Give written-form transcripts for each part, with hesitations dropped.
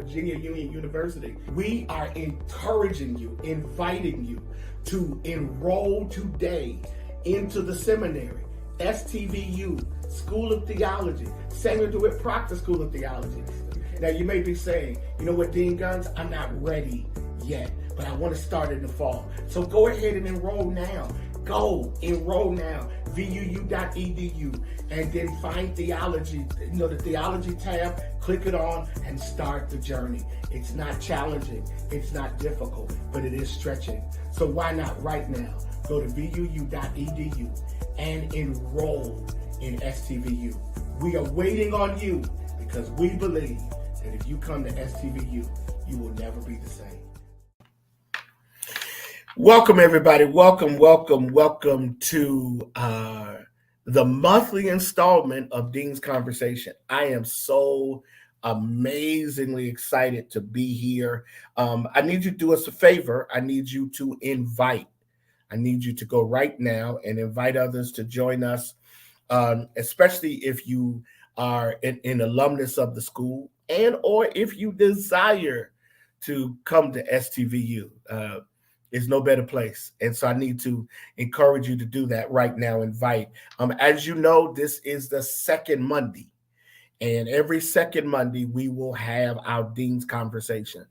Virginia Union University, we are encouraging you, inviting you to enroll today into the seminary, STVU, School of Theology, Samuel DeWitt Proctor School of Theology. Now you may be saying, you know what, Dean Guns, I'm not ready yet, but I want to start in the fall. So go ahead and enroll now. Go enroll now, vuu.edu, and then find theology, the theology tab, click it on and start the journey. It's not challenging, it's not difficult, but it is stretching. So why not right now, go to vuu.edu and enroll in STVU. We are waiting on you because we believe that if you come to STVU, you will never be the same. Welcome, everybody. Welcome to the monthly installment of Dean's Conversation. I am so amazingly excited to be here. I need you to do us a favor. I need you to invite. I need you to go right now and invite others to join us, especially if you are an alumnus of the school and or if you desire to come to STVU. Is no better place. And so I need to encourage you to do that right now. Invite. As you know, this is the second Monday. And every second Monday, we will have our Dean's Conversation.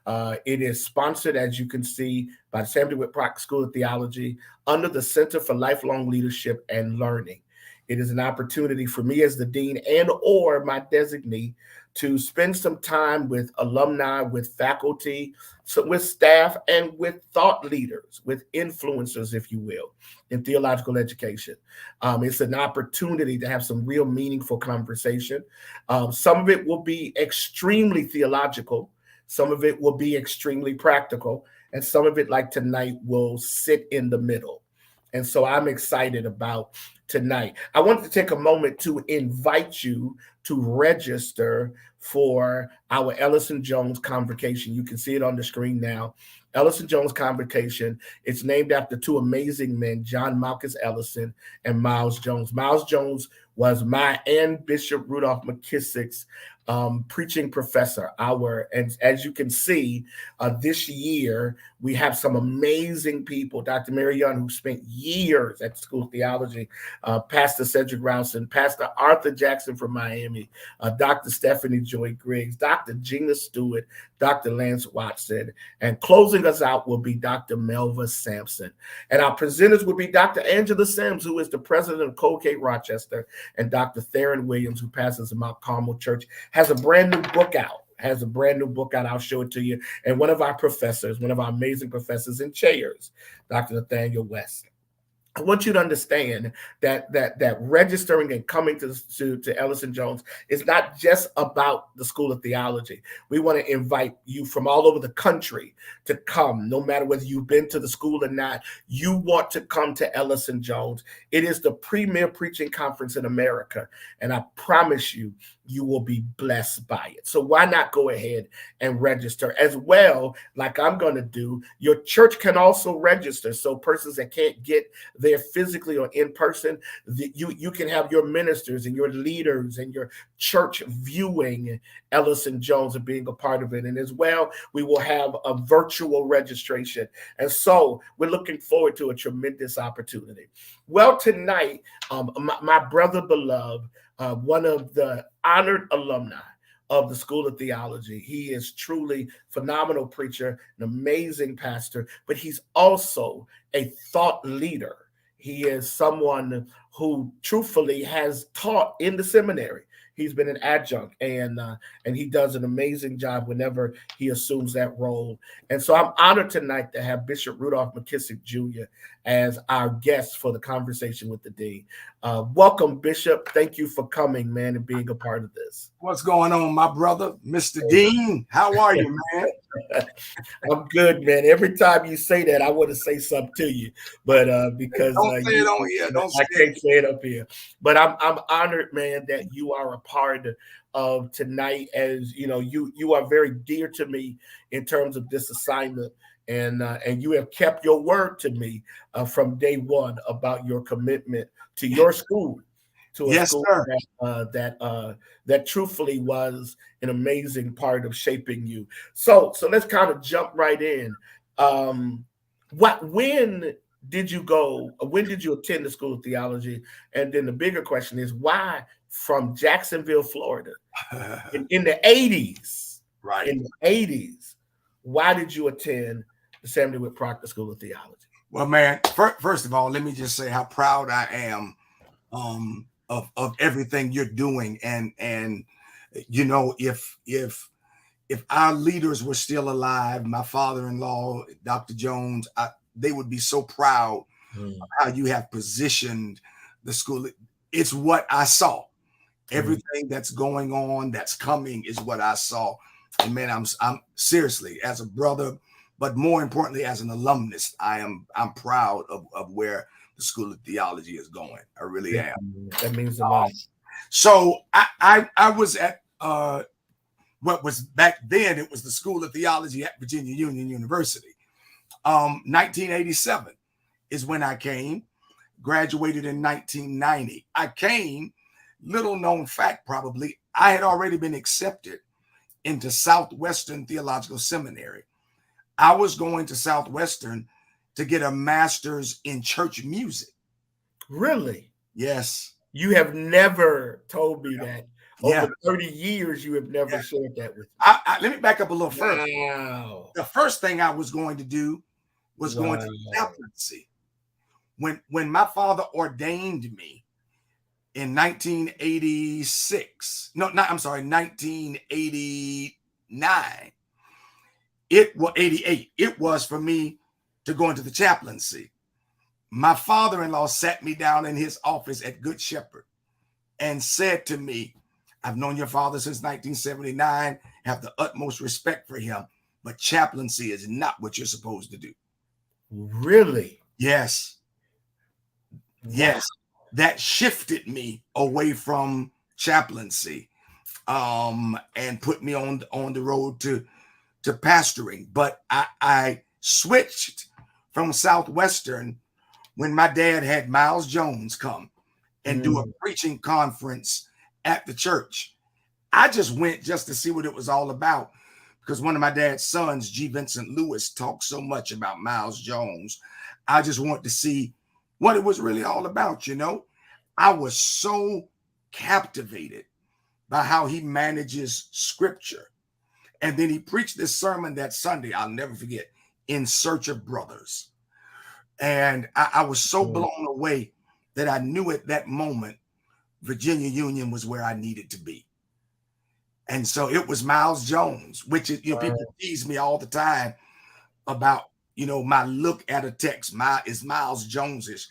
It is sponsored, as you can see, by the Samuel DeWitt Proctor School of Theology under the Center for Lifelong Leadership and Learning. It is an opportunity for me as the dean and or my designee to spend some time with alumni, with faculty, with staff, and with thought leaders, with influencers, if you will, in theological education. It's an opportunity to have some real meaningful conversation. Some of it will be extremely theological. Some of it will be extremely practical. And some of it, like tonight, will sit in the middle. And so I'm excited about tonight. I wanted to take a moment to invite you to register for our Ellison Jones Convocation. You can see it on the screen now. Ellison Jones Convocation. It's named after two amazing men, John Malchus Ellison and Miles Jones. Miles Jones was my and Bishop Rudolph McKissick's preaching professor. And as you can see, this year, we have some amazing people. Dr. Mary Young, who spent years at the School of Theology, Pastor Cedric Rouson, Pastor Arthur Jackson from Miami, Dr. Stephanie Joy Griggs, Dr. Gina Stewart, Dr. Lance Watson, and closing us out will be Dr. Melva Sampson. And our presenters will be Dr. Angela Sims, who is the president of Colgate Rochester, and Dr. Theron Williams, who pastors the Mount Carmel Church, has a brand new book out. I'll show it to you. And one of our amazing professors in chairs, Dr. Nathaniel West. I want you to understand that registering and coming to Ellison Jones is not just about the School of Theology. We want to invite you from all over the country to come, no matter whether you've been to the school or not. You want to come to Ellison Jones. It is the premier preaching conference in America, and I promise you, you will be blessed by it. So why not go ahead and register as well, like I'm going to do. Your church can also register. So persons that can't get there physically or in person, you can have your ministers and your leaders and your church viewing Ellison Jones and being a part of it. And as well, we will have a virtual registration. And so we're looking forward to a tremendous opportunity. Well, tonight, my brother beloved, one of the honored alumni of the School of Theology. He is truly phenomenal preacher, an amazing pastor, but he's also a thought leader. He is someone who truthfully has taught in the seminary. He's been an adjunct, and he does an amazing job whenever he assumes that role. And so I'm honored tonight to have Bishop Rudolph McKissick Jr. as our guest for the conversation with the dean. Welcome, Bishop. Thank you for coming, man, and being a part of this. What's going on, my brother, Mr. Dean? How are you, man? I'm good, man. Every time you say that, I want to say something to you, but because don't say it on here. I can't say it up here. But I'm honored, man, that you are a part of tonight. As you know, you are very dear to me in terms of this assignment, and you have kept your word to me from day one about your commitment to your school. to a Yes, school sir. that truthfully was an amazing part of shaping you. So let's kind of jump right in. When did you go? When did you attend the School of Theology? And then the bigger question is, why from Jacksonville, Florida, in the 80s? Right. In the 80s, why did you attend the Samuel Whit Proctor School of Theology? Well, man, first of all, let me just say how proud I am of everything you're doing, and you know, if our leaders were still alive, my father-in-law, Dr. Jones, they would be so proud of how you have positioned the school. It's what I saw. Everything that's going on, that's coming, is what I saw. And man, I'm seriously, as a brother, but more importantly, as an alumnus, I'm proud of where the School of Theology is going. I really am. That means a lot. So I was at what was back then, it was the School of Theology at Virginia Union University. 1987 is when I came, graduated in 1990. I came, little known fact probably, I had already been accepted into Southwestern Theological Seminary. I was going to Southwestern to get a master's in church music. Really? Yes. You have never told me that. Over 30 years, you have never shared that with me. Let me back up a little further. Wow. The first thing I was going to do was going to chaplaincy. When my father ordained me in 1986, 1989, it was 88. It was for me to go into the chaplaincy. My father-in-law sat me down in his office at Good Shepherd and said to me, I've known your father since 1979, have the utmost respect for him, but chaplaincy is not what you're supposed to do. Really? Yes. Yes. That shifted me away from chaplaincy and put me on the road to pastoring. But I switched from Southwestern when my dad had Miles Jones come and do a preaching conference at the church. I just went just to see what it was all about, because one of my dad's sons, G. Vincent Lewis, talked so much about Miles Jones. I just wanted to see what it was really all about, you know. I was so captivated by how he manages scripture. And then he preached this sermon that Sunday, I'll never forget, In Search of Brothers. And I was so blown away that I knew at that moment Virginia Union was where I needed to be. And so it was Miles Jones, which is, you know, people tease me all the time about, you know, my look at a text. Is Miles Jones-ish.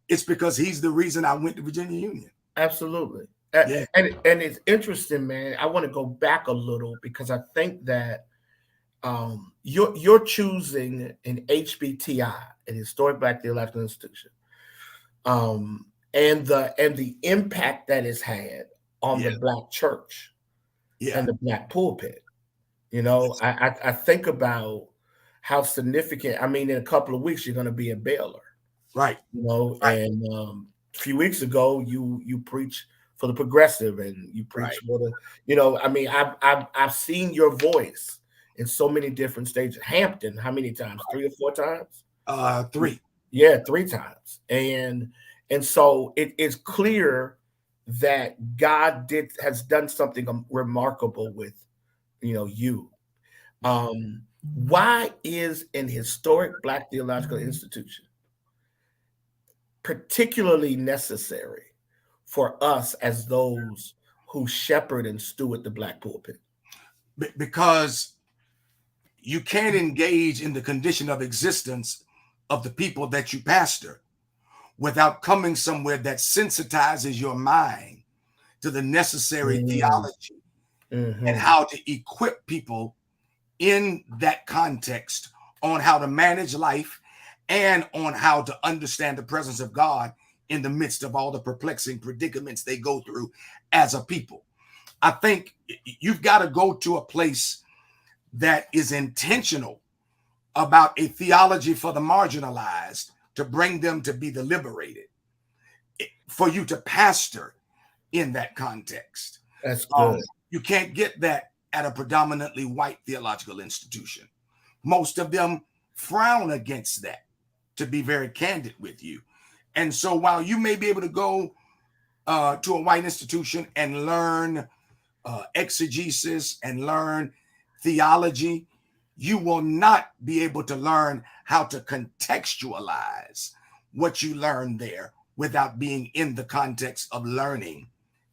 It's because he's the reason I went to Virginia Union. Absolutely. Yeah. And it's interesting, man. I want to go back a little because I think that you're choosing an HBTI, an Historic Black Theological Institution, and the impact that it's had on the Black church and the Black pulpit. You know, I think about how significant. I mean, in a couple of weeks, you're going to be in Baylor, right? You know, and a few weeks ago, you preached for the progressive, and you preached for the. You know, I mean, I've seen your voice in so many different stages. Hampton, how many times? 3 or 4 times? 3. Yeah, 3 times. And so it's clear that God has done something remarkable with, you know, you. Why is an historic Black theological institution particularly necessary for us as those who shepherd and steward the Black pulpit? Because you can't engage in the condition of existence of the people that you pastor without coming somewhere that sensitizes your mind to the necessary theology and how to equip people in that context on how to manage life and on how to understand the presence of God in the midst of all the perplexing predicaments they go through as a people. I think you've got to go to a place that is intentional about a theology for the marginalized to bring them to be the liberated. For you to pastor, in that context. That's good. You can't get that at a predominantly white theological institution. Most of them frown against that, to be very candid with you. And so while you may be able to go to a white institution and learn exegesis and learn theology, you will not be able to learn how to contextualize what you learn there without being in the context of learning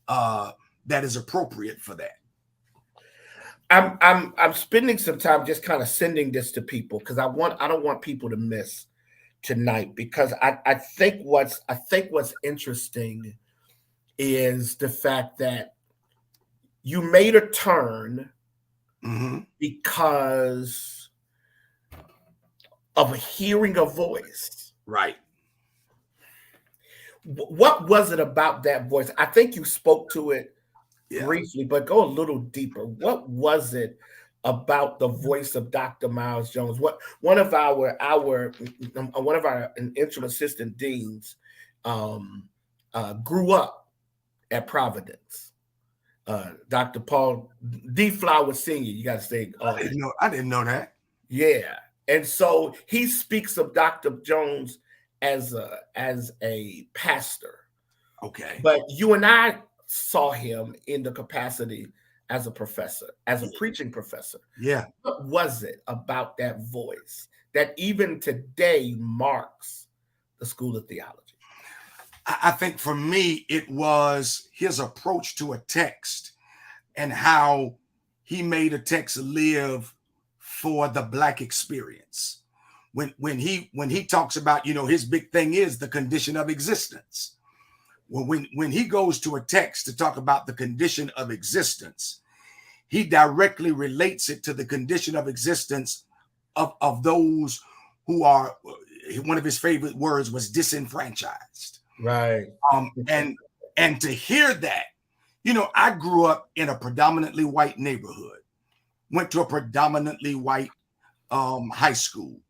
that is appropriate for that. I'm spending some time just kind of sending this to people because I don't want people to miss tonight, because I think what's interesting is the fact that you made a turn because of hearing a voice. Right. What was it about that voice? I think you spoke to it briefly, but go a little deeper. What was it about the voice of Dr. Miles Jones? One of our interim assistant deans grew up at Providence. Dr. Paul D. Flowers Sr. You got to say. I didn't know that. Yeah, and so he speaks of Dr. Jones as a pastor. Okay, but you and I saw him in the capacity as a professor, as a preaching professor. Yeah. What was it about that voice that even today marks the School of Theology? I think for me, it was his approach to a text and how he made a text live for the Black experience. When he talks about, his big thing is the condition of existence. When he goes to a text to talk about the condition of existence, he directly relates it to the condition of existence of those who are, one of his favorite words was disenfranchised. Right. And to hear that, I grew up in a predominantly white neighborhood, went to a predominantly white high school.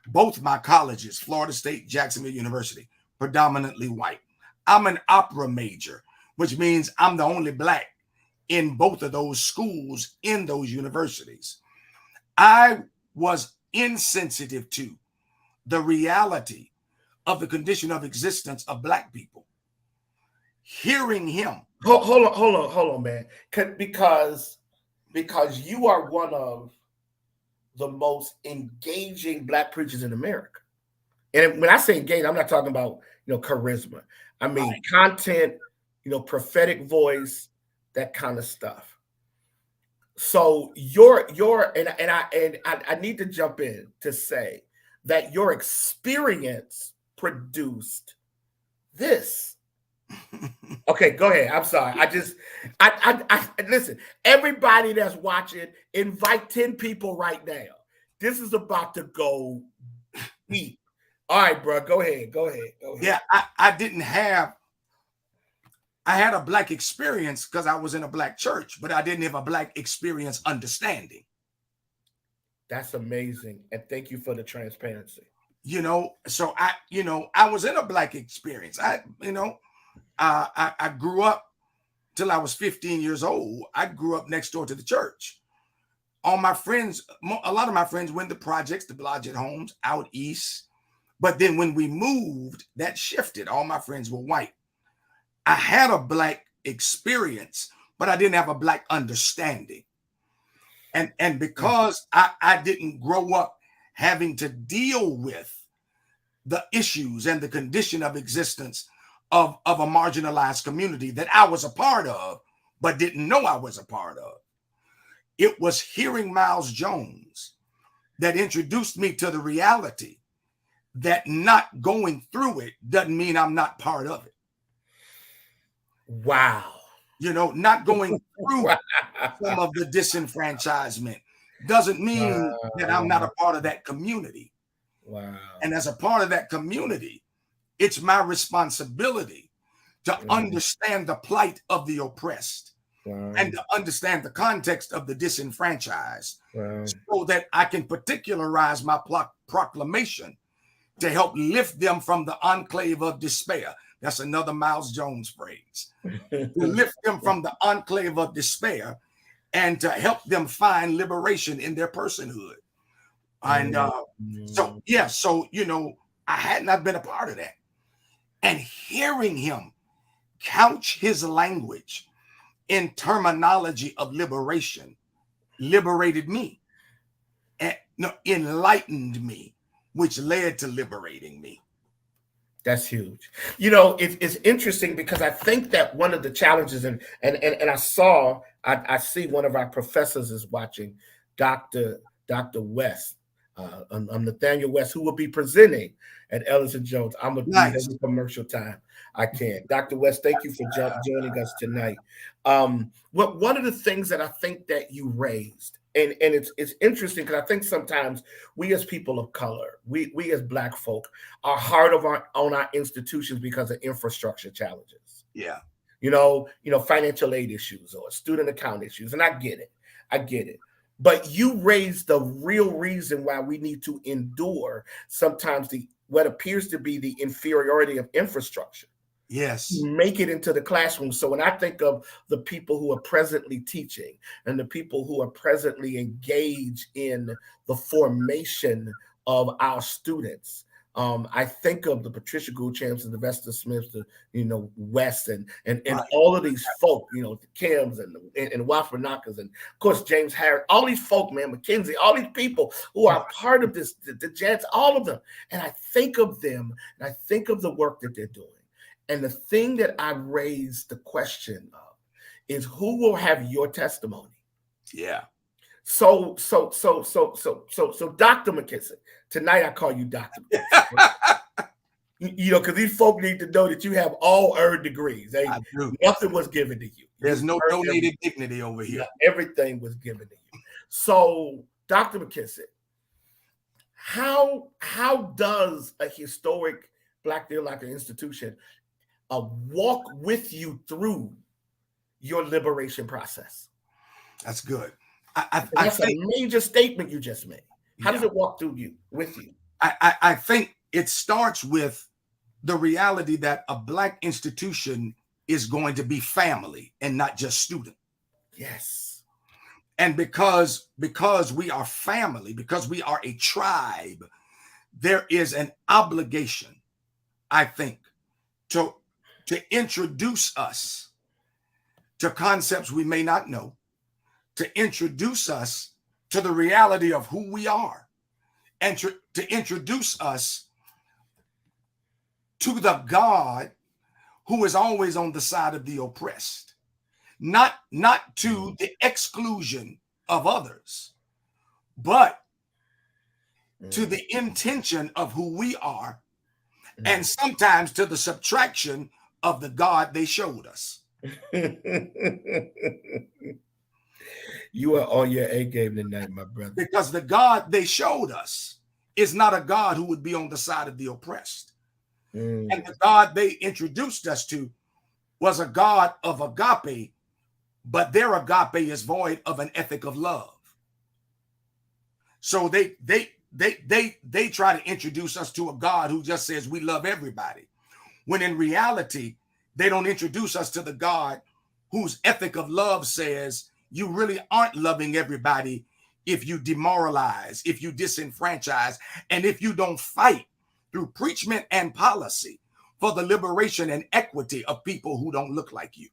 Both my colleges, Florida State, Jacksonville University, predominantly white. I'm an opera major, which means I'm the only Black in both of those schools, in those universities. I was insensitive to the reality of the condition of existence of Black people. Hearing him. Hold on, man. Because you are one of the most engaging Black preachers in America. And when I say engaged, I'm not talking about, charisma. I mean, content, prophetic voice, that kind of stuff. So I need to jump in to say that your experience produced this. Okay, go ahead. I'm sorry. I listen, everybody that's watching, invite 10 people right now. This is about to go deep. All right, bro. Go ahead. Yeah, I had a Black experience because I was in a Black church, but I didn't have a Black experience understanding. That's amazing. And thank you for the transparency. So I was in a Black experience. I grew up till I was 15 years old. I grew up next door to the church. All my friends, a lot of my friends went to projects, the Blodgett homes out east. But then when we moved, that shifted. All my friends were white. I had a Black experience, but I didn't have a Black understanding. And because I didn't grow up having to deal with the issues and the condition of existence of a marginalized community that I was a part of, but didn't know I was a part of. It was hearing Miles Jones that introduced me to the reality that not going through it doesn't mean I'm not part of it. Wow. Not going through some of the disenfranchisement doesn't mean that I'm not a part of that community. Wow. And as a part of that community, it's my responsibility to understand the plight of the oppressed and to understand the context of the disenfranchised so that I can particularize my proclamation to help lift them from the enclave of despair. That's another Miles Jones phrase. To lift them from the enclave of despair and to help them find liberation in their personhood. And so I had not been a part of that. And hearing him couch his language in terminology of liberation liberated me, and enlightened me, which led to liberating me. That's huge. It's interesting because I think that one of the challenges, and I see one of our professors is watching, Dr. West. I'm Nathaniel West, who will be presenting at Ellison Jones. I'm going to do every commercial time I can. Dr. West, thank you for joining us tonight. One of the things that I think that you raised, and it's interesting because I think sometimes we as people of color, we as Black folk, are hard on our institutions because of infrastructure challenges. Yeah. Financial aid issues or student account issues. And I get it. But you raised the real reason why we need to endure sometimes what appears to be the inferiority of infrastructure. Yes. Make it into the classroom. So when I think of the people who are presently teaching and the people who are presently engaged in the formation of our students, I think of the Patricia Gould Champs and the Vesta Smiths, the West and right. All of these folk, the Kims and Wafanakas, and of course James Harris, all these folk, man, McKissick, all these people who are part of this, the Jets, all of them. And I think of them and I think of the work that they're doing. And the thing that I raised the question of is who will have your testimony? Yeah. So Dr. McKissick, tonight I call you Dr. McKissick. Because these folk need to know that you have all earned degrees. Nothing was given to you. There's no donated dignity over here. Everything was given to you. So, Dr. McKissick, how does a historic Black theological institution walk with you through your liberation process? That's good. That's a major statement you just made. How does it walk through with you? I think it starts with the reality that a Black institution is going to be family and not just student. Yes. And because we are family, because we are a tribe, there is an obligation, I think, to introduce us to concepts we may not know, to introduce us to the reality of who we are, and to introduce us to the God who is always on the side of the oppressed, not to the exclusion of others, but to the intention of who we are, and sometimes to the subtraction of the God they showed us. You are on your A game tonight, my brother. Because the God they showed us is not a God who would be on the side of the oppressed. And the God they introduced us to was a God of agape, but their agape is void of an ethic of love. So they try to introduce us to a God who just says we love everybody, when in reality, they don't introduce us to the God whose ethic of love says you really aren't loving everybody if you demoralize, if you disenfranchise, and if you don't fight through preachment and policy for the liberation and equity of people who don't look like you.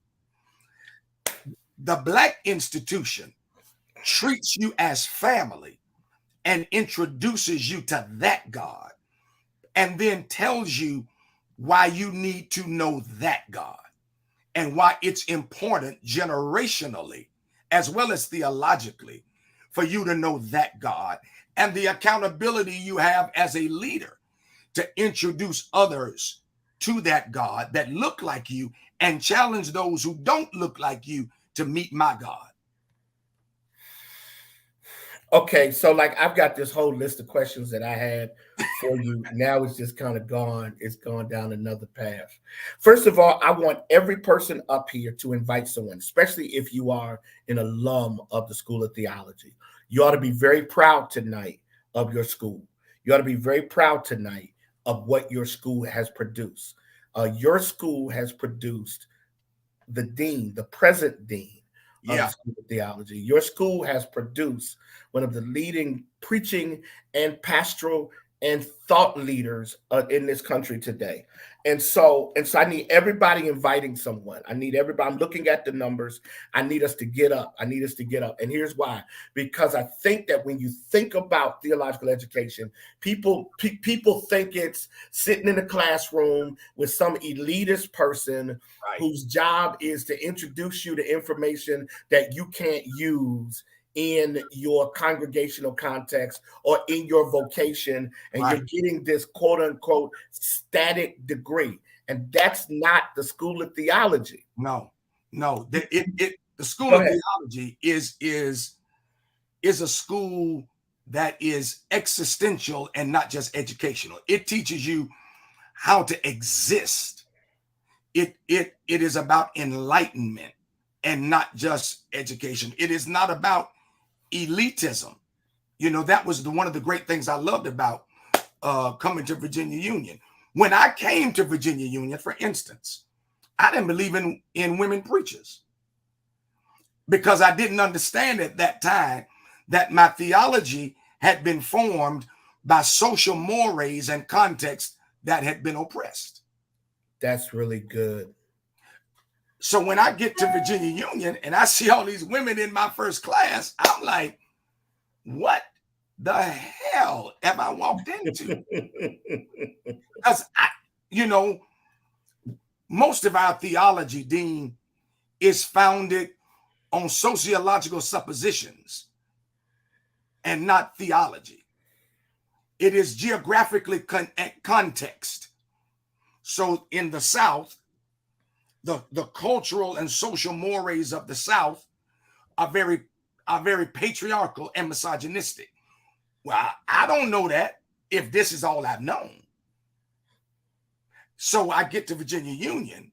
The Black institution treats you as family and introduces you to that God, and then tells you why you need to know that God and why it's important generationally as well as theologically for you to know that God, and the accountability you have as a leader to introduce others to that God that look like you and challenge those who don't look like you to meet my God. Okay, so I've got this whole list of questions that I had for you. Now it's just kind of gone. It's gone down another path. First of all, I want every person up here to invite someone, especially if you are an alum of the School of Theology. You ought to be very proud tonight of your school. You ought to be very proud tonight of what your school has produced. Your school has produced the dean, the present dean of the School of Theology. Your school has produced one of the leading preaching and pastoral and thought leaders in this country today. And so I need everybody inviting someone. I need everybody. I'm looking at the numbers. I need us to get up. And here's why. Because I think that when you think about theological education, people think it's sitting in a classroom with some elitist person whose job is to introduce you to information that you can't use in your congregational context or in your vocation, and you're getting this quote unquote static degree. And that's not the School of Theology. No. The School of Theology is a school that is existential and not just educational. It teaches you how to exist. It is about enlightenment and not just education. It is not about elitism. That was one of the great things I loved about coming to Virginia Union. When I came to Virginia Union, for instance, I didn't believe in women preachers because I didn't understand at that time that my theology had been formed by social mores and context that had been oppressed. That's really good. So when I get to Virginia Union and I see all these women in my first class, I'm like, what the hell have I walked into? Because most of our theology, Dean, is founded on sociological suppositions and not theology. It is geographically context. So in the South, the cultural and social mores of the South are very patriarchal and misogynistic. Well, I don't know that if this is all I've known. So I get to Virginia Union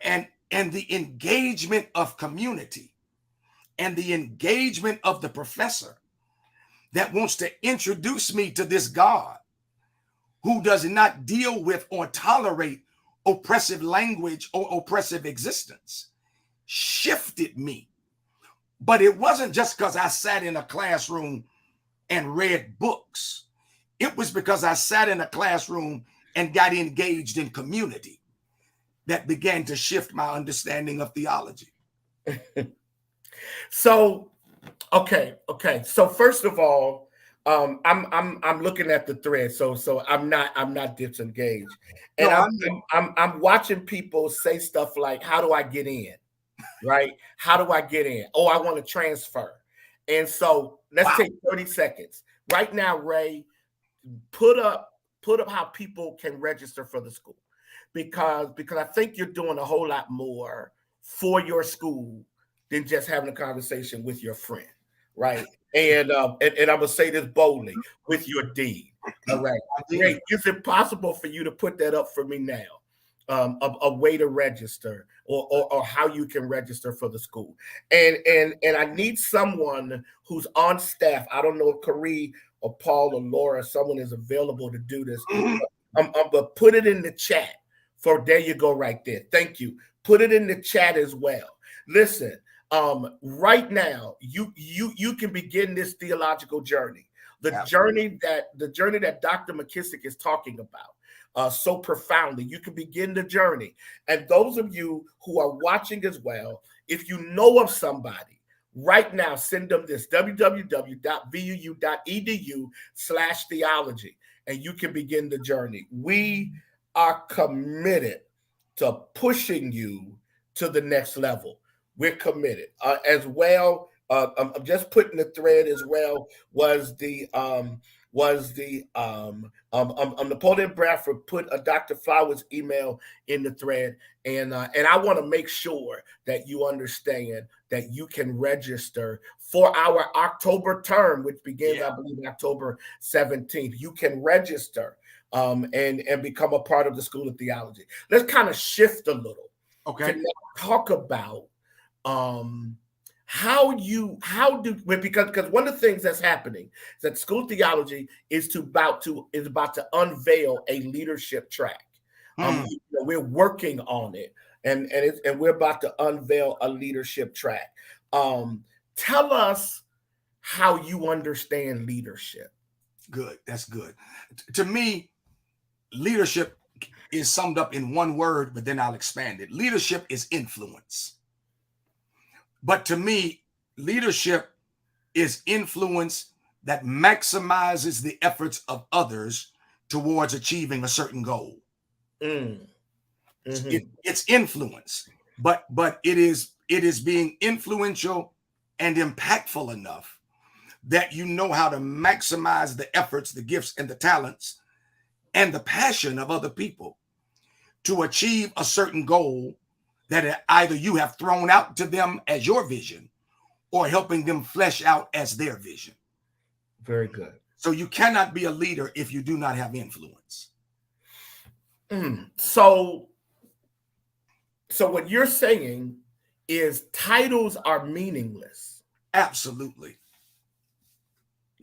and the engagement of community and the engagement of the professor that wants to introduce me to this God who does not deal with or tolerate oppressive language or oppressive existence shifted me. But it wasn't just because I sat in a classroom and read books. It was because I sat in a classroom and got engaged in community that began to shift my understanding of theology. So, okay. So first of all, I'm looking at the thread. So I'm not disengaged, and I'm watching people say stuff like, "How do I get in?" Right? How do I get in? Oh, I want to transfer. And so let's take 30 seconds right now. Ray, put up how people can register for the school, because I think you're doing a whole lot more for your school than just having a conversation with your friend, right? And I'm gonna say this boldly, with your dean. All right, Ray, is it possible for you to put that up for me now? A way to register or how you can register for the school. And I need someone who's on staff. I don't know if Carrie or Paul or Laura, someone is available to do this. But put it in the chat. There you go, right there. Thank you. Put it in the chat as well. Listen, right now, you can begin this theological journey. The journey that Dr. McKissick is talking about. So profoundly. You can begin the journey. And those of you who are watching as well, if you know of somebody, right now, send them this, www.vuu.edu/theology, and you can begin the journey. We are committed to pushing you to the next level. We're committed. As well, I'm just putting the thread as well, was the Napoleon Bradford put a Dr. Flowers email in the thread, and I want to make sure that you understand that you can register for our October term, which begins, I believe, October 17th. You can register and become a part of the School of Theology. Let's kind of shift a little. Okay. To talk about because one of the things that's happening is that School of Theology is about to unveil a leadership track. we're working on it, and we're about to unveil a leadership track. Tell us how you understand leadership. Good. That's good. To me, leadership is summed up in one word, but then I'll expand it. Leadership is influence. But to me, leadership is influence that maximizes the efforts of others towards achieving a certain goal. It's influence, but it is being influential and impactful enough that you know how to maximize the efforts, the gifts, and the talents and the passion of other people to achieve a certain goal that either you have thrown out to them as your vision or helping them flesh out as their vision. Very good. So you cannot be a leader if you do not have influence. So what you're saying is titles are meaningless. Absolutely.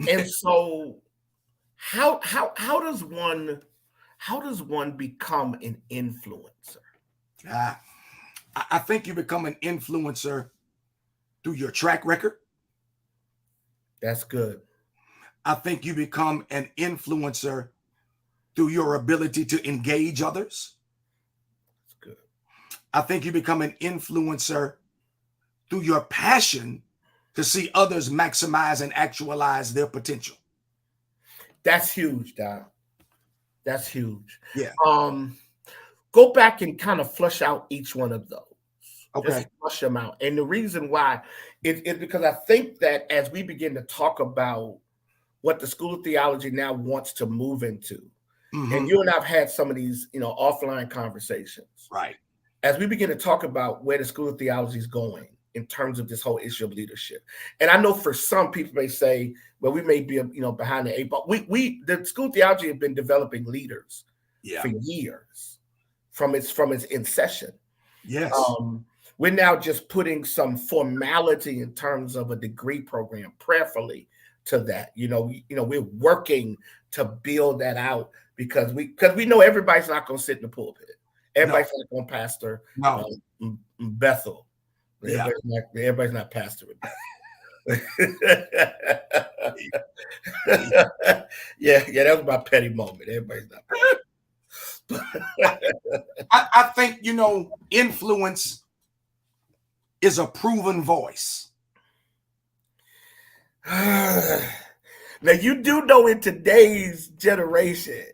And so how does one become an influencer? I think you become an influencer through your track record. That's good. I think you become an influencer through your ability to engage others. That's good. I think you become an influencer through your passion to see others maximize and actualize their potential. That's huge, Doc. That's huge. Yeah. Go back and kind of flush out each one of those. Okay. Just flush them out. And the reason why is because I think that as we begin to talk about what the School of Theology now wants to move into, and you and I have had some of these, offline conversations. Right. As we begin to talk about where the School of Theology is going in terms of this whole issue of leadership. And I know for some people may say, well, we may be, behind the eight ball. The School of Theology have been developing leaders for years from its inception. Yes. We're now just putting some formality in terms of a degree program prayerfully to that. We're working to build that out because we know everybody's not going to sit in the pulpit. Everybody's not going to pastor Bethel. Yeah. Everybody's not pastor with that. yeah, that was my petty moment. Everybody's not. I think, influence is a proven voice. Now, you do know in today's generation,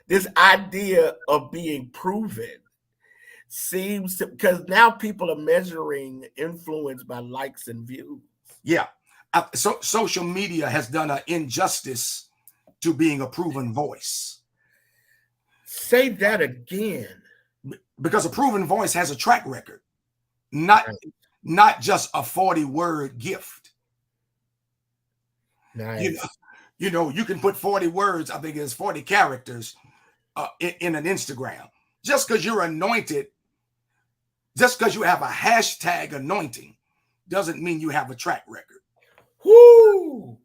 this idea of being proven seems to, because now people are measuring influence by likes and views. Yeah. So social media has done an injustice to being a proven voice. Say that again. Because a proven voice has a track record, not just a 40-word gift. Nice. You can put 40 words, I think it's 40 characters in an Instagram. Just because you're anointed, just because you have a hashtag anointing, doesn't mean you have a track record. Whoo!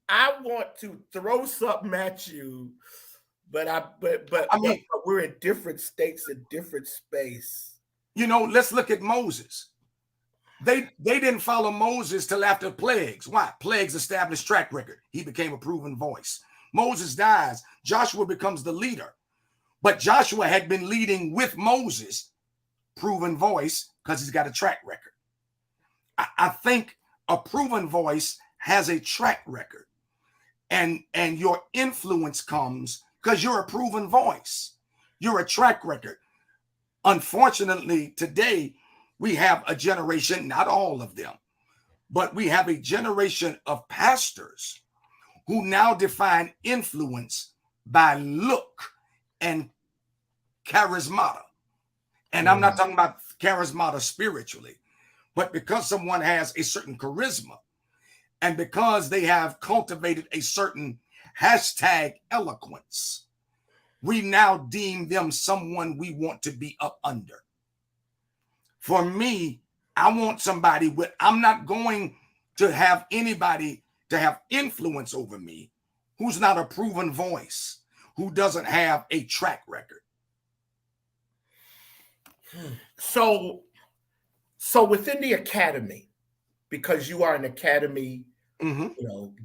I want to throw something at you, but we're in different states in different space. Let's look at Moses. They didn't follow Moses till after plagues. Why? Plagues established track record. He became a proven voice. Moses dies. Joshua becomes the leader. But Joshua had been leading with Moses, proven voice, because he's got a track record. I think a proven voice has a track record. And your influence comes because you're a proven voice. You're a track record. Unfortunately, today, we have a generation, not all of them, but we have a generation of pastors who now define influence by look and charismata. And I'm not talking about charismata spiritually, but because someone has a certain charisma and because they have cultivated a certain hashtag eloquence, we now deem them someone we want to be up under. For me, I want somebody I'm not going to have anybody to have influence over me who's not a proven voice, who doesn't have a track record. So within the academy, because you are an academy,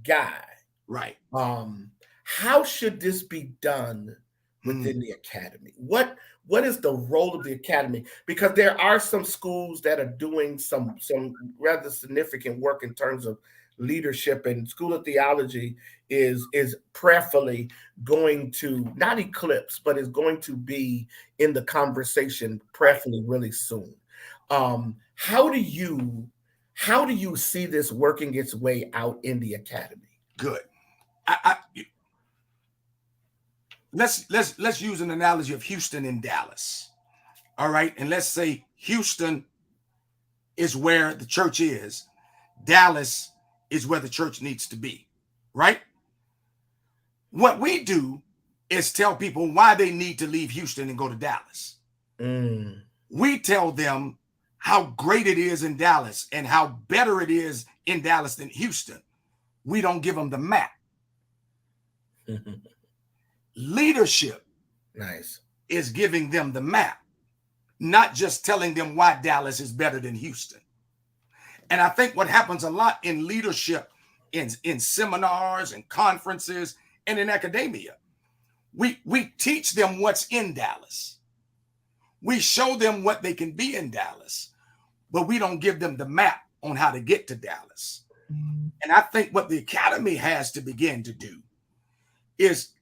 guy, Right. How should this be done within the academy? What is the role of the academy? Because there are some schools that are doing some rather significant work in terms of leadership, and School of Theology is prayerfully going to not eclipse, but is going to be in the conversation prayerfully really soon. How do you see this working its way out in the academy? Good. Let's use an analogy of Houston and Dallas. All right. And let's say Houston is where the church is. Dallas is where the church needs to be. Right. What we do is tell people why they need to leave Houston and go to Dallas. We tell them how great it is in Dallas and how better it is in Dallas than Houston. We don't give them the map. Leadership is giving them the map, not just telling them why Dallas is better than Houston. And I think what happens a lot in leadership, in seminars and conferences and in academia, we teach them what's in Dallas. We show them what they can be in Dallas, but we don't give them the map on how to get to Dallas. And I think what the academy has to begin to do is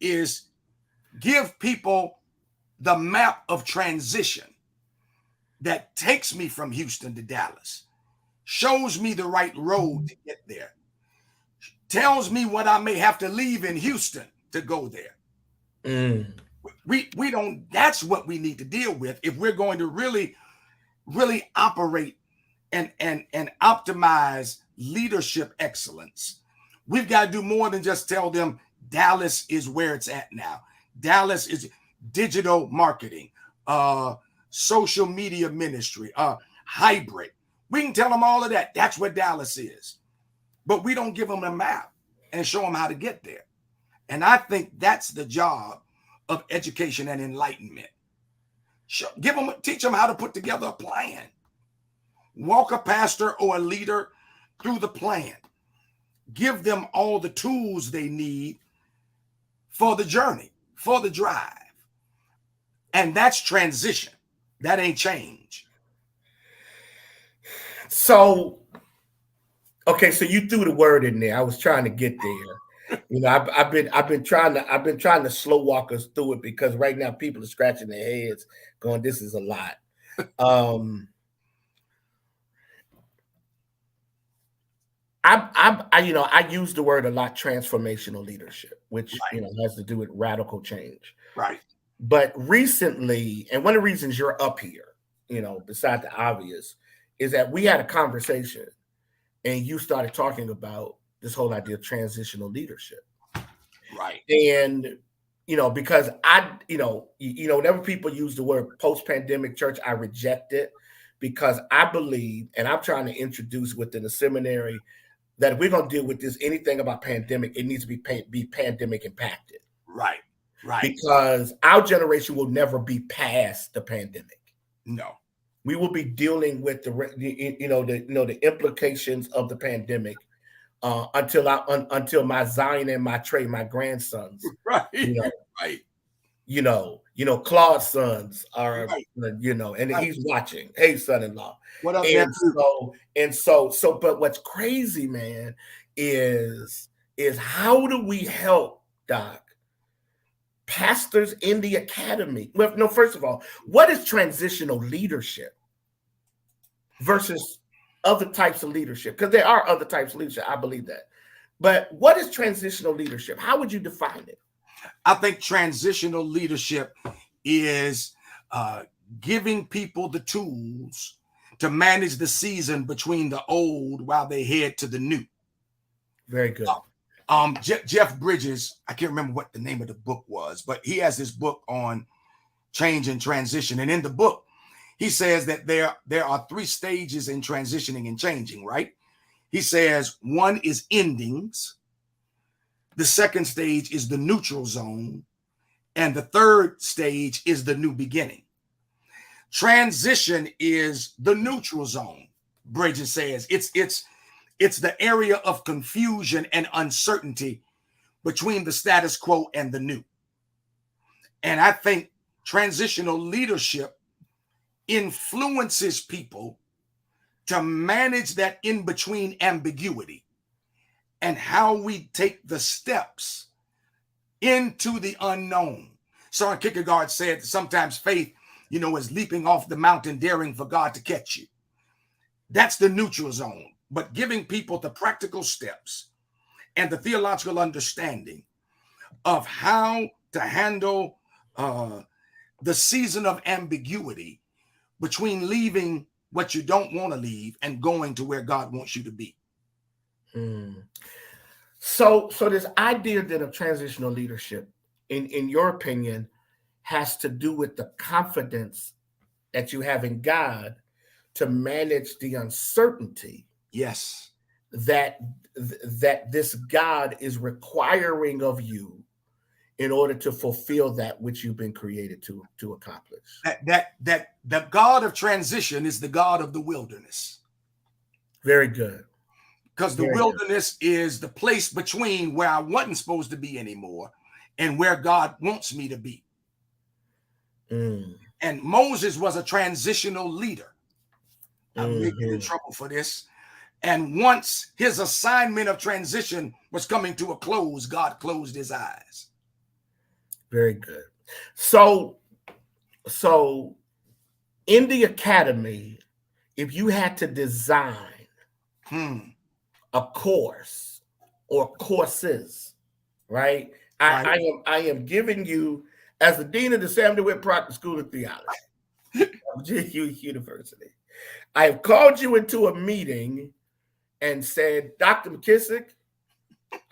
give people the map of transition that takes me from Houston to Dallas, shows me the right road to get there, tells me what I may have to leave in Houston to go there. We don't, that's what we need to deal with if we're going to really operate and optimize leadership excellence. We've got to do more than just tell them Dallas is where it's at now. Dallas is digital marketing, social media ministry, hybrid. We can tell them all of that. That's what Dallas is. But we don't give them a map and show them how to get there. And I think that's the job of education and enlightenment. Teach them how to put together a plan. Walk a pastor or a leader through the plan. Give them all the tools they need for the journey, for the drive. And that's transition. That ain't change. So, okay, so you threw the word in there. I was trying to get there. I've been trying to slow walk us through it, because right now people are scratching their heads, going, "This is a lot." I use the word a lot, transformational leadership, which has to do with radical change. Right. But recently, and one of the reasons you're up here, beside the obvious, is that we had a conversation and you started talking about this whole idea of transitional leadership. Right. And, because whenever people use the word post-pandemic church, I reject it, because I believe, and I'm trying to introduce within the seminary, that if we're going to deal with this, anything about pandemic, it needs to be pandemic impacted. Right. Right. Because our generation will never be past the pandemic. No. We will be dealing with the implications of the pandemic until my Zion and my Trey, my grandsons, right, Claude's sons are, right. And he's watching. Hey, son-in-law. What up, so, but what's crazy, man, is how do we help, Doc, pastors in the academy? Well, no, first of all, what is transitional leadership versus other types of leadership? Because there are other types of leadership, I believe that. But what is transitional leadership? How would you define it? I think transitional leadership is giving people the tools to manage the season between the old while they head to the new. Very good. Jeff Bridges, I can't remember what the name of the book was, but he has this book on change and transition. And in the book, he says that there are 3 stages in transitioning and changing, right? He says one is endings. The second stage is the neutral zone. And the third stage is the new beginning. Transition is the neutral zone. Bridget says it's the area of confusion and uncertainty between the status quo and the new. And I think transitional leadership influences people to manage that in-between ambiguity and how we take the steps into the unknown. Søren Kierkegaard said that sometimes faith, is leaping off the mountain, daring for God to catch you. That's the neutral zone. But giving people the practical steps and the theological understanding of how to handle the season of ambiguity between leaving what you don't want to leave and going to where God wants you to be. So this idea then of transitional leadership, in your opinion, has to do with the confidence that you have in God to manage the uncertainty. Yes. That this God is requiring of you in order to fulfill that which you've been created to accomplish. That the God of transition is the God of the wilderness. Very good. Because the wilderness is the place between where I wasn't supposed to be anymore and where God wants me to be. And Moses was a transitional leader. I may get in trouble for this. And once his assignment of transition was coming to a close, God closed his eyes. Very good. So in the academy, if you had to design a course or courses, right? I am giving you, as the dean of the Samuel DeWitt Proctor School of Theology of GU University, I have called you into a meeting and said, Dr. McKissick,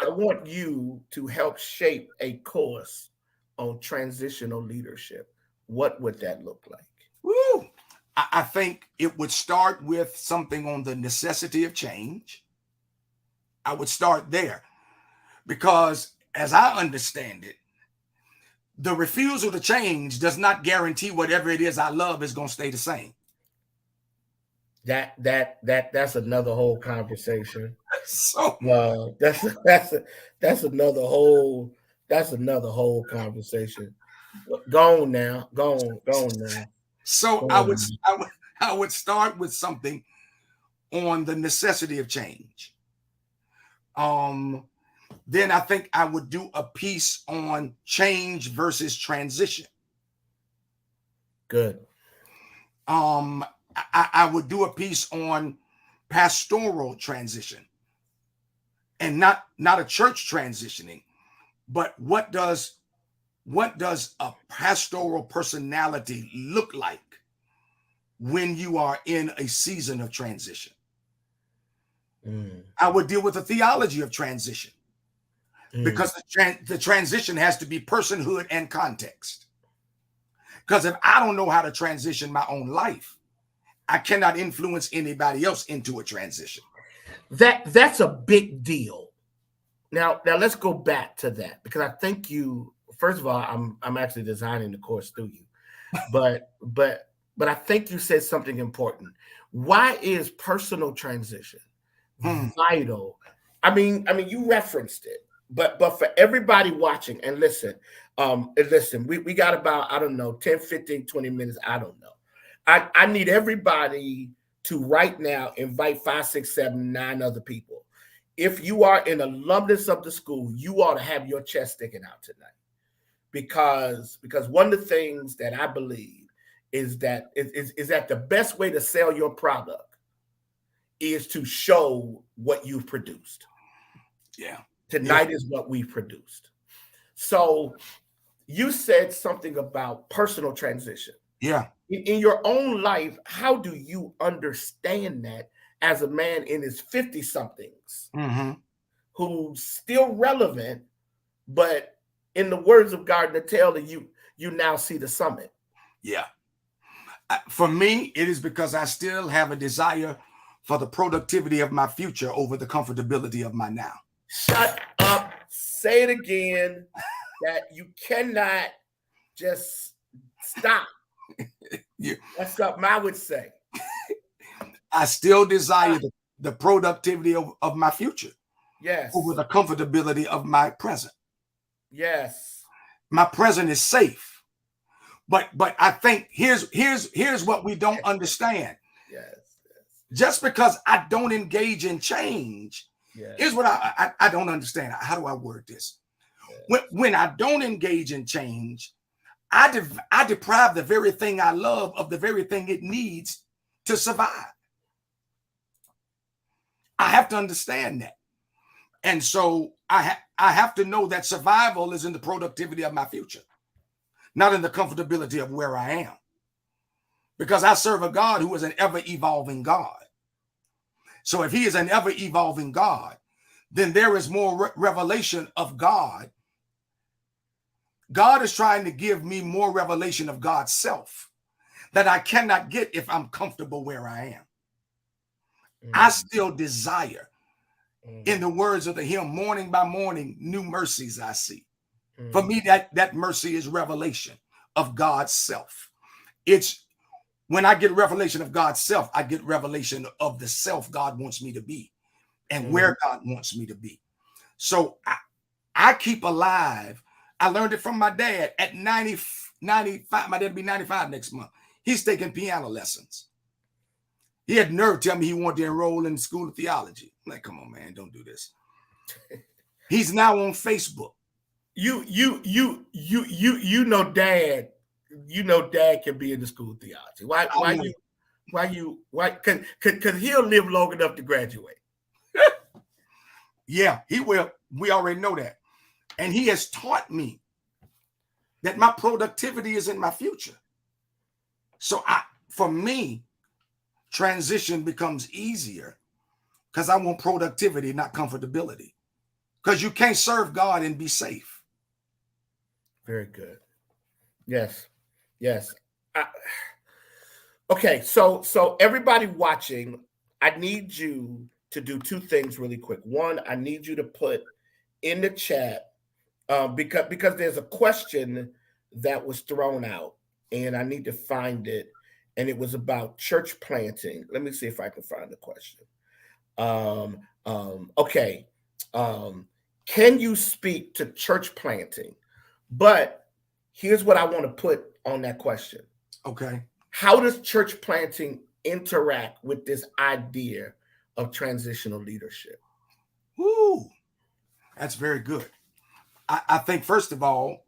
I want you to help shape a course on transitional leadership. What would that look like? Woo! I think it would start with something on the necessity of change. I would start there because, as I understand it, the refusal to change does not guarantee whatever it is I love is going to stay the same. That's another whole conversation. So that's another whole conversation. Go on now. So I would start with something on the necessity of change. Then I think I would do a piece on change versus transition. Good. I would do a piece on pastoral transition, and not a church transitioning, but what does a pastoral personality look like when you are in a season of transition? I would deal with the theology of transition because the transition has to be personhood and context. Because if I don't know how to transition my own life, I cannot influence anybody else into a transition. That's a big deal. Now let's go back to that, because I think you, first of all, I'm actually designing the course through you, but I think you said something important. Why is personal transition vital? I mean, you referenced it, but for everybody watching and listen, we got about, 10, 15, 20 minutes. I don't know. I need everybody to right now invite 5, 6, 7, 9 other people. If you are an alumnus of the school, you ought to have your chest sticking out tonight, because one of the things that I believe is that the best way to sell your product is to show what you've produced. Yeah. Tonight is what we've produced. So you said something about personal transition. Yeah. In your own life, how do you understand that as a man in his 50-somethings who's still relevant, but in the words of Gardner Taylor, you now see the summit? Yeah. For me, it is because I still have a desire for the productivity of my future over the comfortability of my now. Shut up. Say it again. That you cannot just stop That's something I would say. I still desire the productivity of my future. Yes. Over the comfortability of my present. Yes. My present is safe. But I think here's what we don't understand. Yes. Just because I don't engage in change, here's what I don't understand. How do I word this? When I don't engage in change, I deprive the very thing I love of the very thing it needs to survive. I have to understand that. And so I have to know that survival is in the productivity of my future, not in the comfortability of where I am. Because I serve a God who is an ever-evolving God. So if he is an ever-evolving God, then there is more revelation of God. God is trying to give me more revelation of God's self that I cannot get if I'm comfortable where I am. I still desire, in the words of the hymn, morning by morning, new mercies I see. For me, that mercy is revelation of God's self. It's when I get revelation of God's self, I get revelation of the self God wants me to be and where God wants me to be. So I keep alive. I learned it from my dad at 95. My dad will be 95 next month. He's taking piano lessons. He had nerve to tell me he wanted to enroll in the School of Theology. I'm like, come on, man, don't do this. He's now on Facebook. You know, Dad. You know, Dad can be in the School of Theology. Why? Because he'll live long enough to graduate. Yeah, he will. We already know that. And he has taught me that my productivity is in my future. So for me, transition becomes easier because I want productivity, not comfortability. Because you can't serve God and be safe. Very good. Yes. Okay, so everybody watching, I need you to do two things really quick. One, I need you to put in the chat because there's a question that was thrown out, and I need to find it. And it was about church planting. Let me see if I can find the question. Okay. Can you speak to church planting? But here's what I want to put on that question. Okay. How does church planting interact with this idea of transitional leadership? Ooh, that's very good. I think, first of all,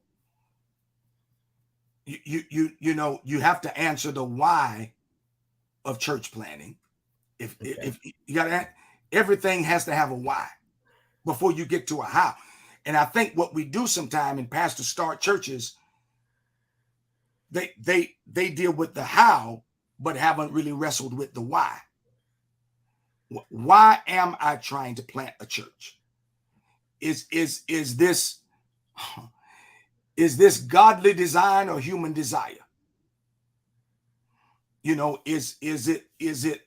you have to answer the why of church planting. If you got to, everything has to have a why before you get to a how. And I think what we do sometime in pastors start churches, they deal with the how, but haven't really wrestled with the why. Why am I trying to plant a church? Is this godly design or human desire? You know, is it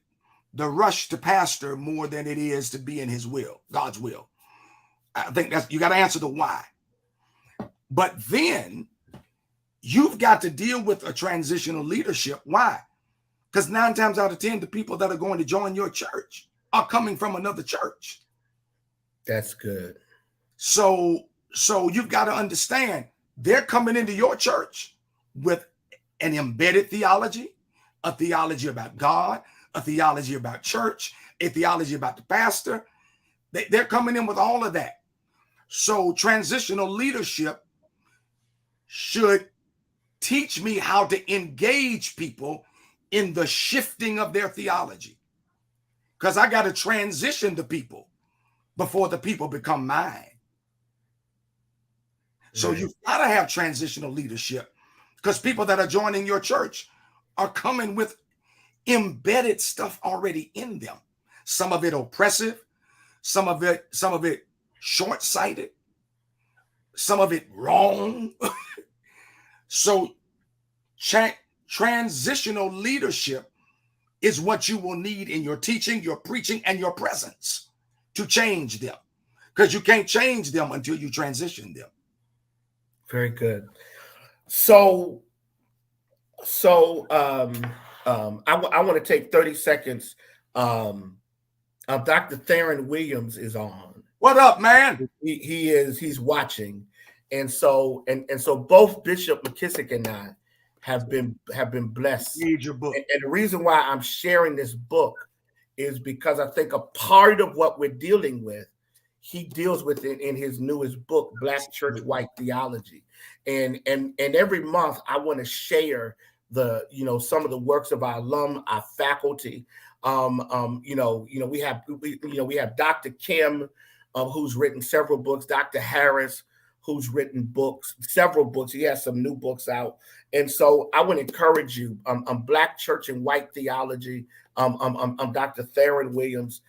the rush to pastor more than it is to be in his will, God's will? I think that's, you got to answer the why. But then you've got to deal with a transitional leadership. Why? Because 9 times out of 10, the people that are going to join your church are coming from another church. That's good. So you've got to understand, they're coming into your church with an embedded theology, a theology about God, a theology about church, a theology about the pastor. They're coming in with all of that. So transitional leadership should teach me how to engage people in the shifting of their theology. Because I got to transition the people before the people become mine. So you've got to have transitional leadership, because people that are joining your church are coming with embedded stuff already in them. Some of it oppressive, some of it short-sighted, some of it wrong. So transitional leadership is what you will need in your teaching, your preaching, and your presence to change them, because you can't change them until you transition them. Very good. So So I want to take 30 seconds. Dr. Theron Williams is on. What up, man? He's watching. And so both Bishop McKissick and I have been blessed. Read your book. And the reason why I'm sharing this book is because I think a part of what we're dealing with, he deals with it in his newest book, Black Church White Theology. And every month I want to share some of the works of our alum, our faculty. We have Dr. Kim, who's written several books, Dr. Harris, who's written several books. He has some new books out. And so I would encourage you, Black Church and White Theology, Dr. Theron Williams,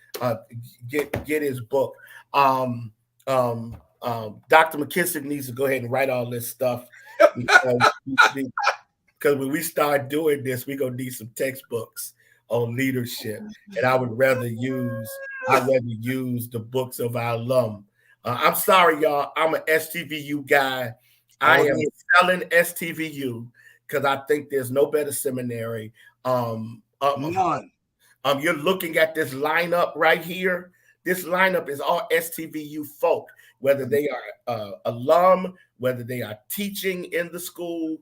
get his book. Dr. McKissick needs to go ahead and write all this stuff because when we start doing this, we're going to need some textbooks on leadership. And I would rather use the books of our alum. I'm sorry, y'all. I'm an STVU guy. I am selling STVU because I think there's no better seminary. None. You're looking at this lineup right here. This lineup is all STVU folk, whether they are alum, whether they are teaching in the school.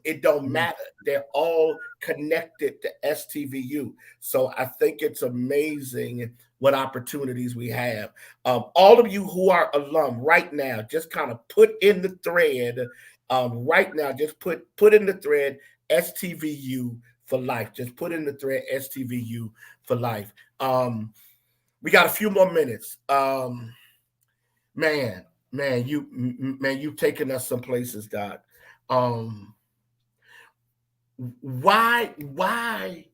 It don't matter. They're all connected to STVU. So I think it's amazing what opportunities we have. All of you who are alum right now, just kind of put in the thread right now, just put in the thread STVU for life. Just put in the thread STVU for life. We got a few more minutes. Man, you've taken us some places, God. Why?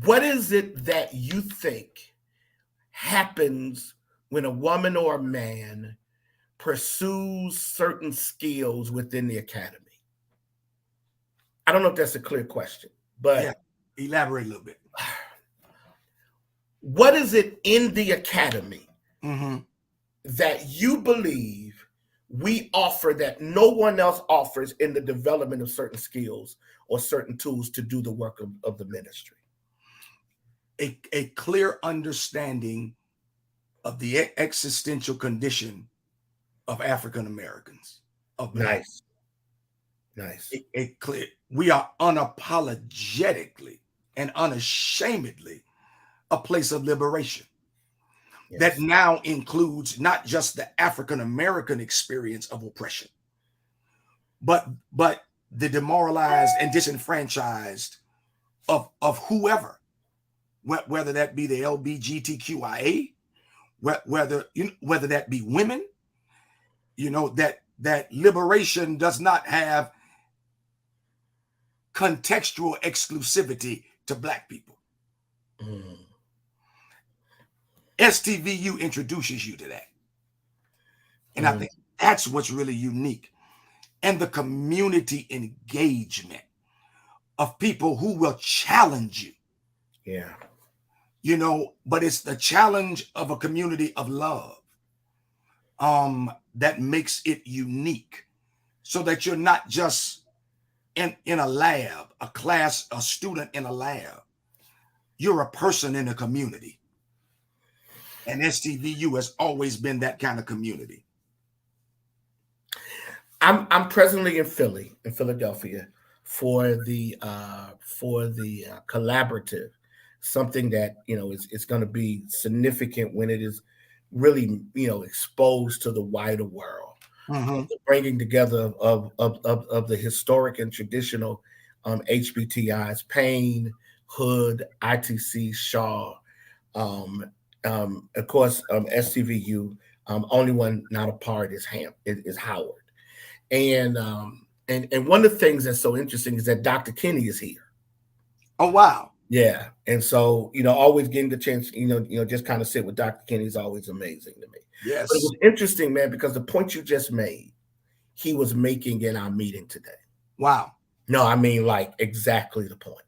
What is it that you think happens when a woman or a man pursues certain skills within the academy? I don't know if that's a clear question, but yeah, elaborate a little bit. What is it in the academy that you believe we offer that no one else offers in the development of certain skills or certain tools to do the work of the ministry? A clear understanding of the existential condition of African Americans. Nice. A clear. We are unapologetically and unashamedly a place of liberation. Yes. That now includes not just the African American experience of oppression, but the demoralized and disenfranchised of whoever, whether that be the LGBTQIA, whether that be women. That liberation does not have contextual exclusivity to Black people. STVU introduces you to that. And I think that's what's really unique. And the community engagement of people who will challenge you. Yeah. But it's the challenge of a community of love that makes it unique, so that you're not just in a lab, a class, a student in a lab. You're a person in a community. And STVU has always been that kind of community. I'm presently in Philadelphia, for the collaborative, something that is going to be significant when it is really exposed to the wider world. The bringing together of the historic and traditional HBTIs, Payne, Hood, ITC, Shaw. Of course, STVU, only one not a part is Howard. And one of the things that's so interesting is that Dr. Kinney is here. Oh, wow. Yeah. And so, always getting the chance, just kind of sit with Dr. Kinney is always amazing to me. Yes. But it was interesting, man, because the point you just made, he was making in our meeting today. Wow. No, I mean, like, exactly the point.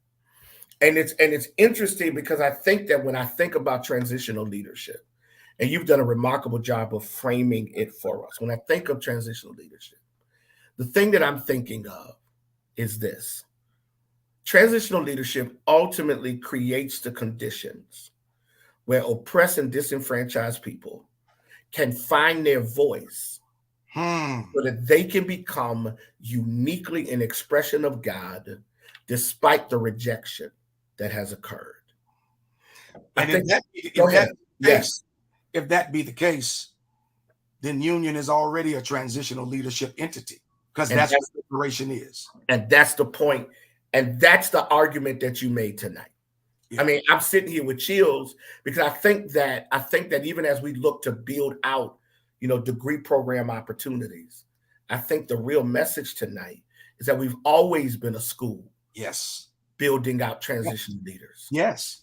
And it's interesting because I think that when I think about transitional leadership, and you've done a remarkable job of framing it for us, when I think of transitional leadership, The thing that I'm thinking of is this. Transitional leadership ultimately creates the conditions where oppressed and disenfranchised people can find their voice so that they can become uniquely an expression of God despite the rejection that has occurred. And if that be the case, then union is already a transitional leadership entity, because that's what separation is. And that's the point. And that's the argument that you made tonight. Yeah. I mean, I'm sitting here with chills because I think that even as we look to build out, degree program opportunities, I think the real message tonight is that we've always been a school. Yes. Building out transition leaders. Yes.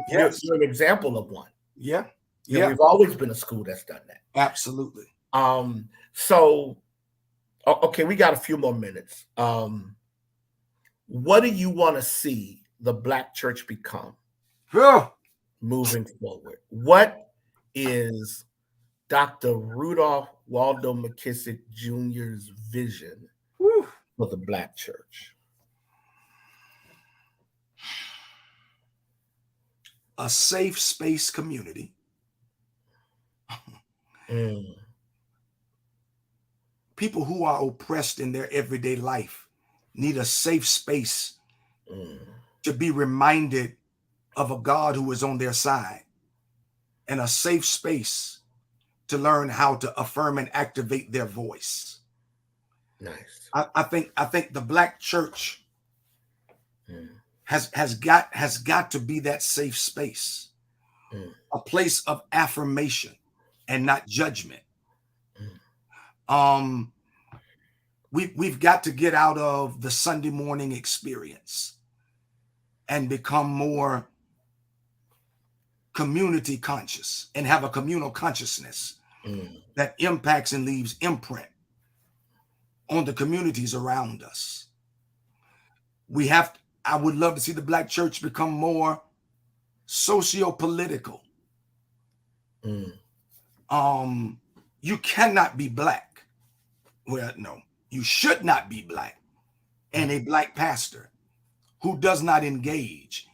You're an example of one. Yeah. We've always been a school that's done that. Absolutely. So, okay, we got a few more minutes. What do you want to see the Black church become moving forward? What is Dr. Rudolph Waldo McKissick Jr.'s vision for the Black church? A safe space community. People who are oppressed in their everyday life need a safe space to be reminded of a God who is on their side, and a safe space to learn how to affirm and activate their voice. Nice. I think the Black church has got to be that safe space, a place of affirmation and not judgment. We've got to get out of the Sunday morning experience and become more community conscious and have a communal consciousness that impacts and leaves imprint on the communities around us. I would love to see the Black church become more socio-political. You cannot be Black. Well, no, you should not be Black and a Black pastor who does not engage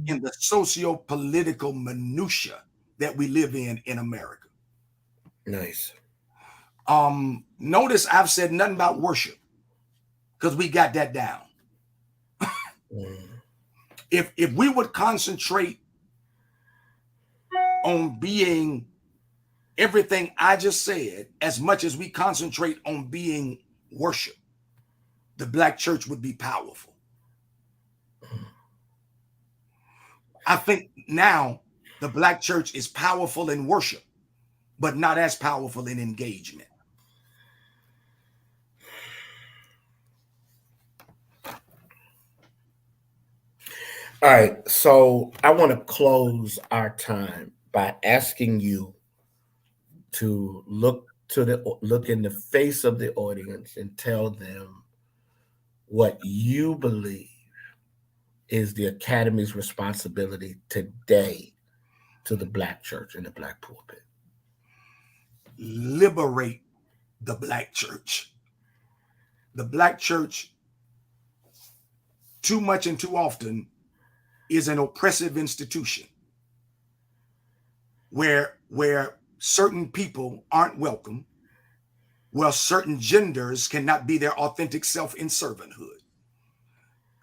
in the socio-political minutia that we live in America. Nice. Notice I've said nothing about worship, because we got that down. If we would concentrate on being everything I just said as much as we concentrate on being worship, the Black church would be powerful. I think now the Black church is powerful in worship, but not as powerful in engagement. All right, so I want to close our time by asking you to look in the face of the audience and tell them what you believe is the Academy's responsibility today to the Black church and the Black pulpit. Liberate the Black church. The Black church, too much and too often, is an oppressive institution where certain people aren't welcome, where certain genders cannot be their authentic self in servanthood.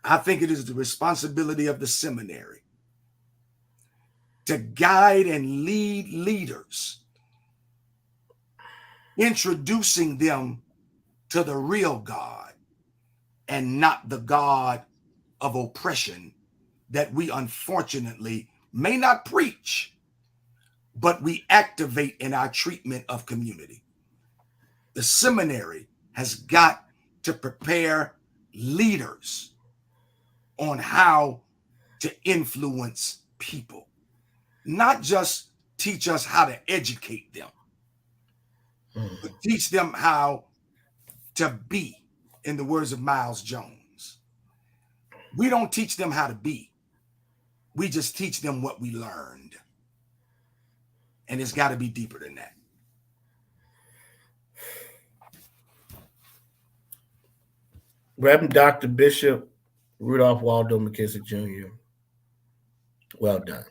I think it is the responsibility of the seminary to guide and lead leaders, introducing them to the real God and not the God of oppression that we unfortunately may not preach, but we activate in our treatment of community. The seminary has got to prepare leaders on how to influence people, not just teach us how to educate them, but teach them how to be, in the words of Miles Jones. We don't teach them how to be. We just teach them what we learned. And it's got to be deeper than that. Reverend Dr. Bishop Rudolph Waldo McKissick Jr. Well done.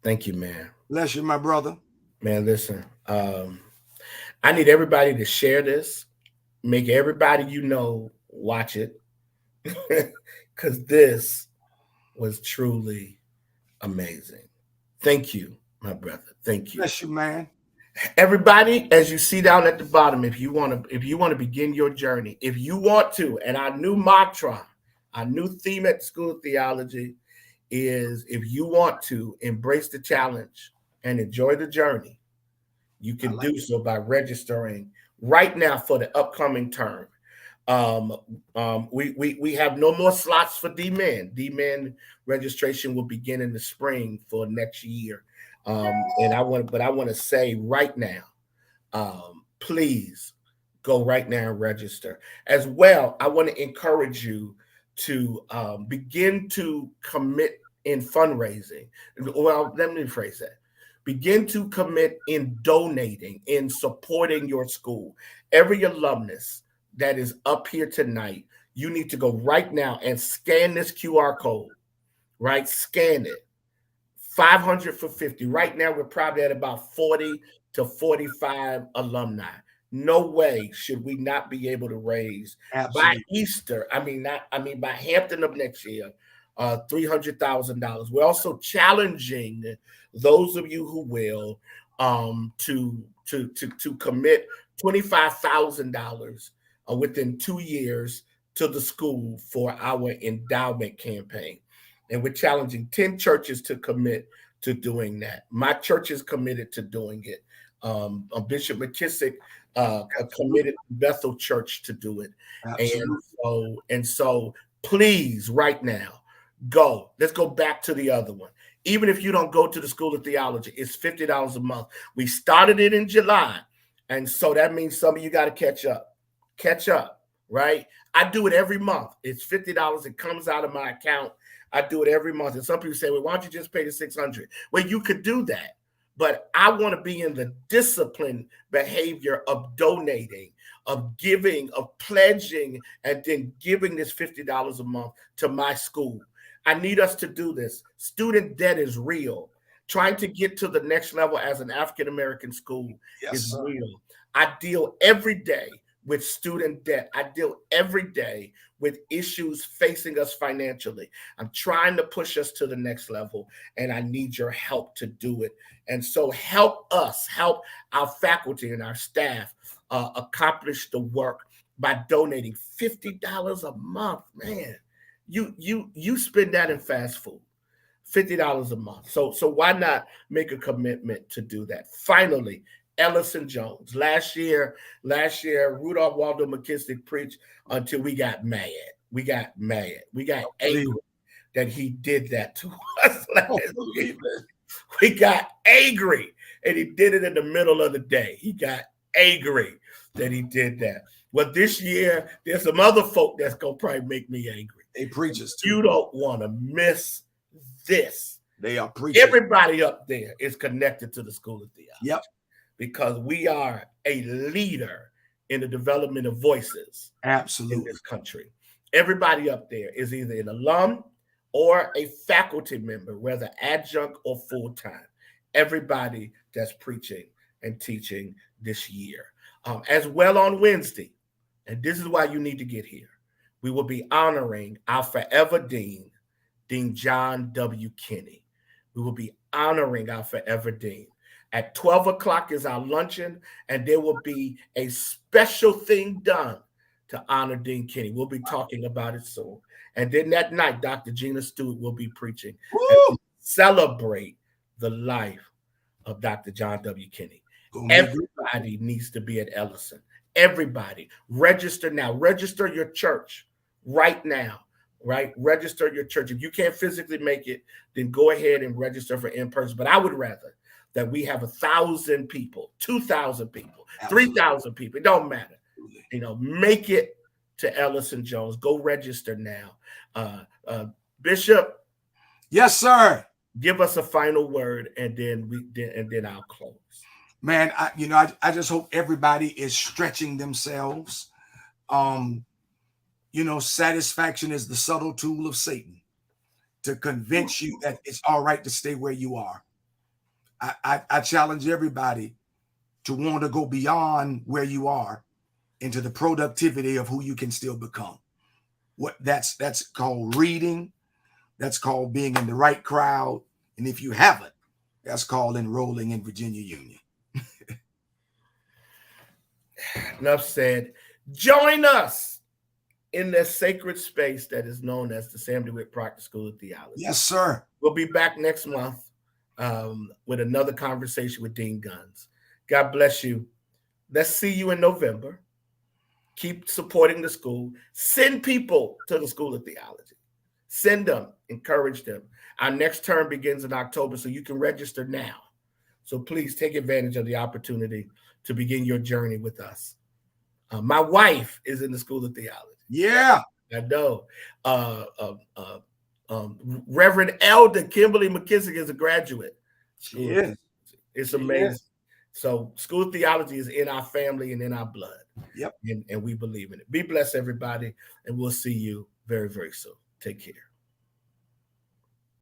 Thank you, man. Bless you, my brother. Man, listen. I need everybody to share this. Make everybody you know watch it. Because this was truly amazing. Thank you, my brother. Thank you. Bless you, man. Everybody, as you see down at the bottom, if you want to begin your journey, if you want to, and our new mantra, our new theme at School of Theology is, if you want to embrace the challenge and enjoy the journey, you can do so by registering right now for the upcoming term. We have no more slots for D-Men. D-Men registration will begin in the spring for next year. And I want to say right now, please go right now and register. As well, I want to encourage you to begin to commit in fundraising. Well, let me rephrase that. Begin to commit in donating, in supporting your school. Every alumnus that is up here tonight, you need to go right now and scan this QR code, right? Scan it. 500 for 50. Right now, we're probably at about 40 to 45 alumni. No way should we not be able to raise by Easter. By Hampton of next year, $300,000. We're also challenging those of you who will to commit $25,000 within 2 years to the school for our endowment campaign. And we're challenging 10 churches to commit to doing that. My church is committed to doing it. Bishop McKissick committed Bethel Church to do it. And so please, right now, go. Let's go back to the other one. Even if you don't go to the School of Theology, it's $50 a month. We started it in July. And so that means some of you got to catch up. Catch up, right? I do it every month. It's $50. It comes out of my account. I do it every month. And some people say, well, why don't you just pay the $600? Well, you could do that. But I want to be in the disciplined behavior of donating, of giving, of pledging, and then giving this $50 a month to my school. I need us to do this. Student debt is real. Trying to get to the next level as an African-American school is real. I deal every day with student debt. I deal every day with issues facing us financially. I'm trying to push us to the next level, and I need your help to do it. And so help us, help our faculty and our staff accomplish the work by donating $50 a month. Man, you spend that in fast food. $50 a month. So why not make a commitment to do that? Finally, Ellison Jones. Last year, Rudolph Waldo McKissick preached until we got mad. We got angry that he did that to us last year. We got angry, and he did it in the middle of the day. He got angry that he did that. Well, this year, there's some other folk that's going to probably make me angry. They preachers too. You don't want to miss this. They are preachers. Everybody up there is connected to the School of Theology. Yep. Because we are a leader in the development of voices in this country. Everybody up there is either an alum or a faculty member, whether adjunct or full-time. Everybody that's preaching and teaching this year. As well on Wednesday, and this is why you need to get here, we will be honoring our forever dean, Dean John W. Kinney. We will be honoring our forever dean. At 12 o'clock is our luncheon, and there will be a special thing done to honor Dean Kinney. We'll be talking about it soon. And then that night, Dr. Gina Stewart will be preaching and celebrate the life of Dr. John W. Kinney. Everybody needs to be at Ellison. Everybody. Register now. Register your church right now. Right? Register your church. If you can't physically make it, then go ahead and register for in-person. But I would rather that we have 1,000 people, 2,000 people, 3,000 people. It don't matter. Make it to Ellison Jones. Go register now. Bishop. Yes, sir. Give us a final word, and then I'll close. Man, I just hope everybody is stretching themselves. satisfaction is the subtle tool of Satan to convince you that it's all right to stay where you are. I challenge everybody to want to go beyond where you are into the productivity of who you can still become. That's called reading. That's called being in the right crowd. And if you haven't, that's called enrolling in Virginia Union. Enough said. Join us in that sacred space that is known as the Sam DeWitt Proctor School of Theology. Yes, sir. We'll be back next month with another conversation with Dean Guns. God bless you. Let's see you in November. Keep supporting the school. Send people to the School of Theology. Send them. Encourage them. Our next term begins in October, so you can register now. So please take advantage of the opportunity to begin your journey with us. My wife is in the School of Theology. Yeah. I know. Reverend Elder Kimberly McKissick is a graduate. She is. It's amazing. So School of Theology is in our family and in our blood. Yep. And we believe in it. Be blessed, everybody. And we'll see you very, very soon. Take care.